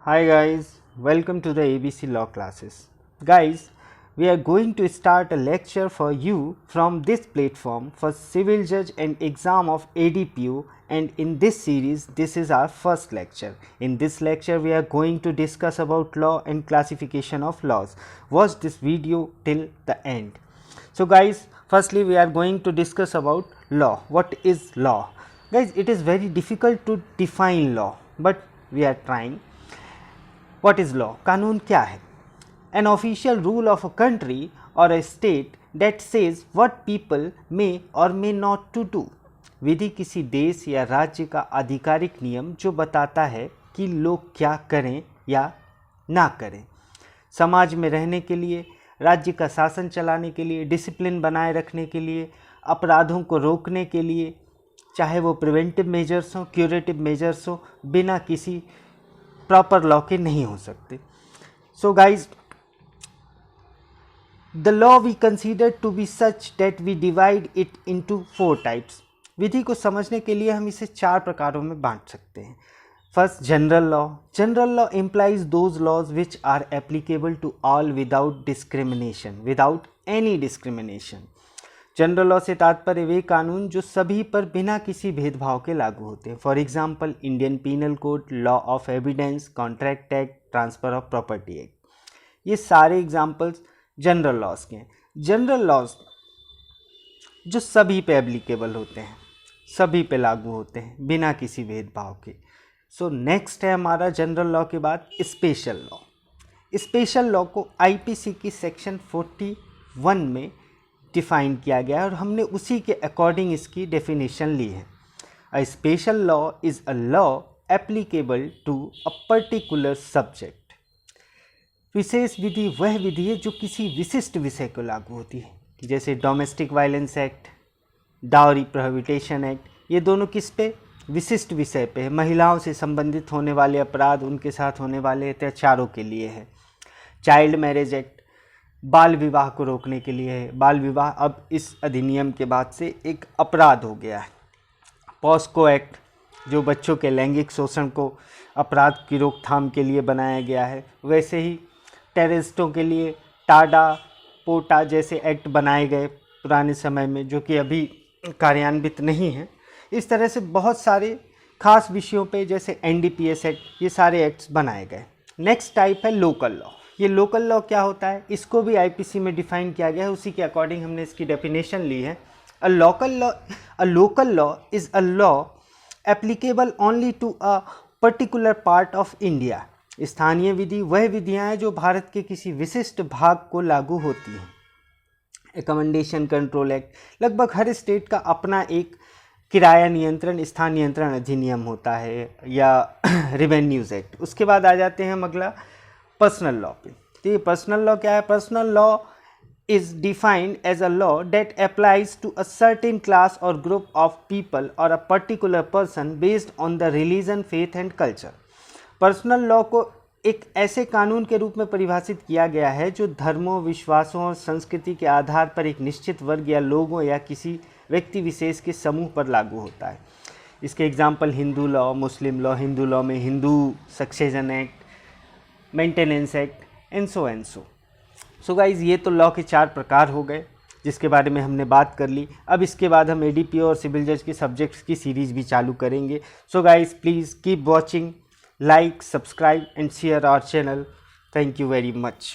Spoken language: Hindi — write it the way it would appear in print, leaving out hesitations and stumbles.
Hi guys, welcome to the ABC Law classes. Guys, we are going to start a lecture for you from this platform for Civil Judge and Exam of ADPO, and in this series this is our first lecture. In this lecture we are going to discuss about law and classification of laws. Watch this video till the end. So guys, firstly we are going to discuss about law. What is law? Guys, it is very difficult to define law, but we are trying. What is law? कानून क्या है? An official rule of a country or a state that says what people may or may not to do. विधि किसी देश या राज्य का आधिकारिक नियम जो बताता है कि लोग क्या करें या ना करें। समाज में रहने के लिए, राज्य का शासन चलाने के लिए, डिसिप्लिन बनाए रखने के लिए, अपराधों को रोकने के लिए, चाहे वो प्रिवेंटिव मेजर्स हो, क्यूरेटिव मेजर्स हो, बिना किसी प्रॉपर लॉ के नहीं हो सकते। So guys, the law we consider to be such that we divide it into 4 types. विधि को समझने के लिए हम इसे 4 प्रकारों में बांट सकते हैं। First, general law. General law implies those laws which are applicable to all without discrimination, without any discrimination. General law से तात्पर्य वे कानून जो सभी पर बिना किसी भेदभाव के लागू होते हैं। For example, Indian penal code, law of evidence, contract act, transfer of property act, ये सारे एग्जाम्पल्स जनरल लॉज के हैं। जनरल लॉज जो सभी पे एप्लीकेबल होते हैं, सभी पे लागू होते हैं बिना किसी भेदभाव के। सो नेक्स्ट है हमारा जनरल लॉ के बाद स्पेशल लॉ। स्पेशल लॉ को आईपीसी की सेक्शन 41 में डिफाइन किया गया है और हमने उसी के अकॉर्डिंग इसकी डेफिनेशन ली है। A special law is a law applicable to a particular subject. विशेष विधि वह विधि है जो किसी विशिष्ट विषय को लागू होती है, जैसे domestic violence act, dowry प्रोहिबिटेशन act. ये दोनों किस पे? विशिष्ट विषय पे है। महिलाओं से संबंधित होने वाले अपराध, उनके साथ होने वाले अत्याचारों के लिए है। चाइल्ड मैरिज एक्ट बाल विवाह को रोकने के लिए है। बाल विवाह अब इस अधिनियम के बाद से एक अपराध हो गया है। पॉस्को एक्ट जो बच्चों के लैंगिक शोषण को अपराध की रोकथाम के लिए बनाया गया है। वैसे ही टेररिस्टों के लिए टाडा, पोटा जैसे एक्ट बनाए गए पुराने समय में, जो कि अभी कार्यान्वित नहीं हैं। इस तरह से बहुत सारे खास विषयों पे, जैसे एनडीपीएस एक्ट, ये सारे एक्ट्स बनाए गए। नेक्स्ट टाइप है लोकल लॉ। ये लोकल लॉ क्या होता है? इसको भी आईपीसी में डिफाइन किया गया है, उसी के अकॉर्डिंग हमने इसकी डेफिनेशन ली है। A local law is a law applicable only to a particular part of India. स्थानीय विधि वह विधियाँ हैं जो भारत के किसी विशिष्ट भाग को लागू होती हैं। एकमेंडेशन कंट्रोल एक्ट, लगभग हर स्टेट का अपना एक किराया नियंत्रण, स्थान नियंत्रण अधिनियम होता है, या रिवेन्यूज एक्ट। उसके बाद आ जाते हैं हम अगला पर्सनल लॉ पे। तो ये पर्सनल लॉ क्या है? Personal law is defined as a law that applies to a certain class or group of people or a particular person based on the religion, faith and culture. Personal law को एक ऐसे कानून के रूप में परिभाषित किया गया है जो धर्मों, विश्वासों और संस्कृति के आधार पर एक निश्चित वर्ग या लोगों या किसी व्यक्ति विशेष के समूह पर लागू होता है। इसके example Hindu law, Muslim law, Hindu law में Hindu succession act, maintenance act and so. So guys, ये तो लॉ के 4 प्रकार हो गए जिसके बारे में हमने बात कर ली। अब इसके बाद हम एडीपीओ और सिविल जज के सब्जेक्ट्स की सीरीज भी चालू करेंगे। So guys, please keep watching, like, subscribe and share our channel. Thank you very much.